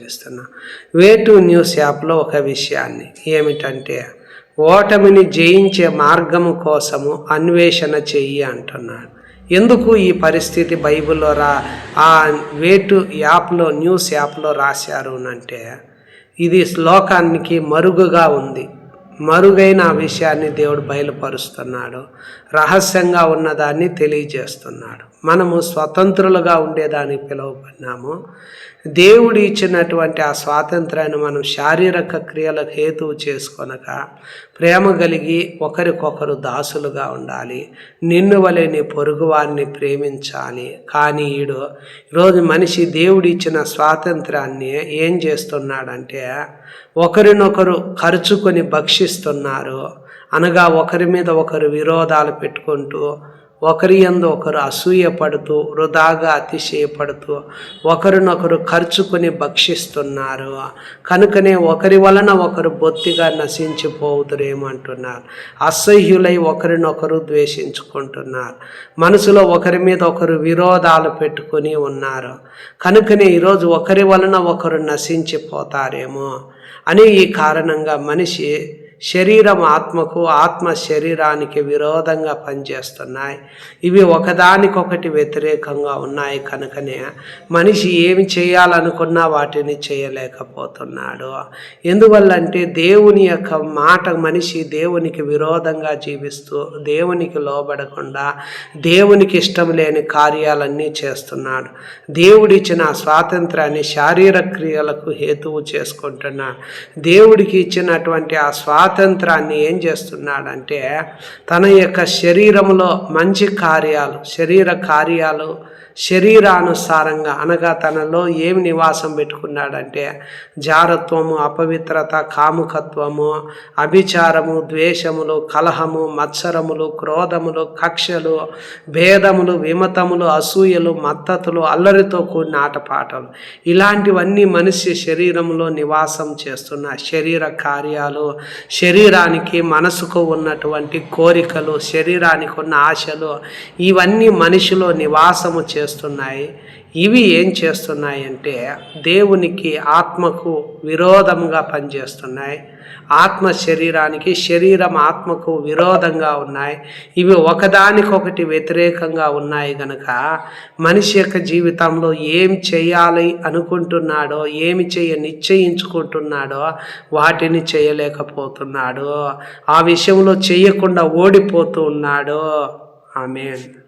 తెలియజేస్తున్నా. వే2 న్యూస్ యాప్లో ఒక విషయాన్ని ఏమిటంటే, ఓటమిని జయించే మార్గము కోసము అన్వేషణ చెయ్యి అంటున్నాడు. ఎందుకు ఈ పరిస్థితి బైబిల్లో ఆ వే2 యాప్లో న్యూస్ యాప్లో రాశారు అంటే, ఇది లోకానికి మరుగుగా ఉంది. మరుగైన ఆ విషయాన్ని దేవుడు బయలుపరుస్తున్నాడు. రహస్యంగా ఉన్నదాన్ని తెలియజేస్తున్నాడు. మనము స్వతంత్రులుగా ఉండేదానికి పిలువబడినాము. దేవుడు ఇచ్చినటువంటి ఆ స్వాతంత్రాన్ని మనం శారీరక క్రియలకు హేతువు చేసుకొనక ప్రేమ కలిగి ఒకరికొకరు దాసులుగా ఉండాలి. నిన్ను వలె నీ పొరుగువారిని ప్రేమించాలి. కానీ ఈరోజు మనిషి దేవుడు ఇచ్చిన స్వాతంత్రాన్ని ఏం చేస్తున్నాడంటే, ఒకరినొకరు ఖర్చుకొని భక్షిస్తున్నారు. అనగా ఒకరి మీద ఒకరు విరోధాలు పెట్టుకుంటూ, ఒకరి యందు ఒకరు అసూయపడుతూ, వృధాగా అతిశయపడుతూ, ఒకరినొకరు ఖర్చుకొని భక్షిస్తున్నారు. కనుకనే ఒకరి వలన ఒకరు బొత్తిగా నశించిపోవుదురేమంటున్నారు. అసహ్యులై ఒకరినొకరు ద్వేషించుకుంటున్నారు. మనసులో ఒకరి మీద ఒకరు విరోధాలు పెట్టుకుని ఉన్నారు. కనుకనే ఈరోజు ఒకరి వలన ఒకరు నశించిపోతారేమో అని ఈ కారణంగా మనిషి శరీరం ఆత్మకు, ఆత్మ శరీరానికి విరోధంగా పనిచేస్తున్నాయి. ఇవి ఒకదానికొకటి వ్యతిరేకంగా ఉన్నాయి. కనుకనే మనిషి ఏమి చేయాలనుకున్నా వాటిని చేయలేకపోతున్నాడు. ఎందువల్లంటే దేవుని యొక్క మాట మనిషి దేవునికి విరోధంగా జీవిస్తూ, దేవునికి లోబడకుండా దేవునికి ఇష్టం లేని కార్యాలన్నీ చేస్తున్నాడు. దేవుడిచ్చిన స్వాతంత్రాన్ని శారీరక క్రియలకు హేతువు చేసుకుంటున్నాడు. దేవుడికి ఇచ్చినటువంటి ఆ స్వాతంత్రాన్ని ఏం చేస్తున్నాడంటే, తన యొక్క శరీరంలో మంచి కార్యాలు, శరీర కార్యాలు శరీరానుసారంగా, అనగా తనలో ఏమి నివాసం పెట్టుకున్నాడంటే, జారత్వము, అపవిత్రత, కాముకత్వము, అభిచారము, ద్వేషములు, కలహము, మత్సరములు, క్రోధములు, కక్షలు, భేదములు, విమతములు, అసూయలు, మత్తతులు, అల్లరితో కూడిన ఆటపాటలు, ఇలాంటివన్నీ మనిషి శరీరంలో నివాసం చేస్తున్న శరీర కార్యాలు, శరీరానికి మనసుకు ఉన్నటువంటి కోరికలు, శరీరానికి ఉన్న ఆశలు, ఇవన్నీ మనిషిలో నివాసము చేస్తున్నాయి. ఇవి ఏం చేస్తున్నాయి అంటే, దేవునికి ఆత్మకు విరోధంగా పనిచేస్తున్నాయి. ఆత్మ శరీరానికి, శరీరం ఆత్మకు విరోధంగా ఉన్నాయి. ఇవి ఒకదానికొకటి వ్యతిరేకంగా ఉన్నాయి. గనక మనిషి యొక్క జీవితంలో ఏమి చేయాలి అనుకుంటున్నాడో, ఏమి నిశ్చయించుకుంటున్నాడో వాటిని చేయలేకపోతున్నాడు. ఆ విషయంలో చేయకుండా ఓడిపోతూ ఉన్నాడు. ఆమేన్.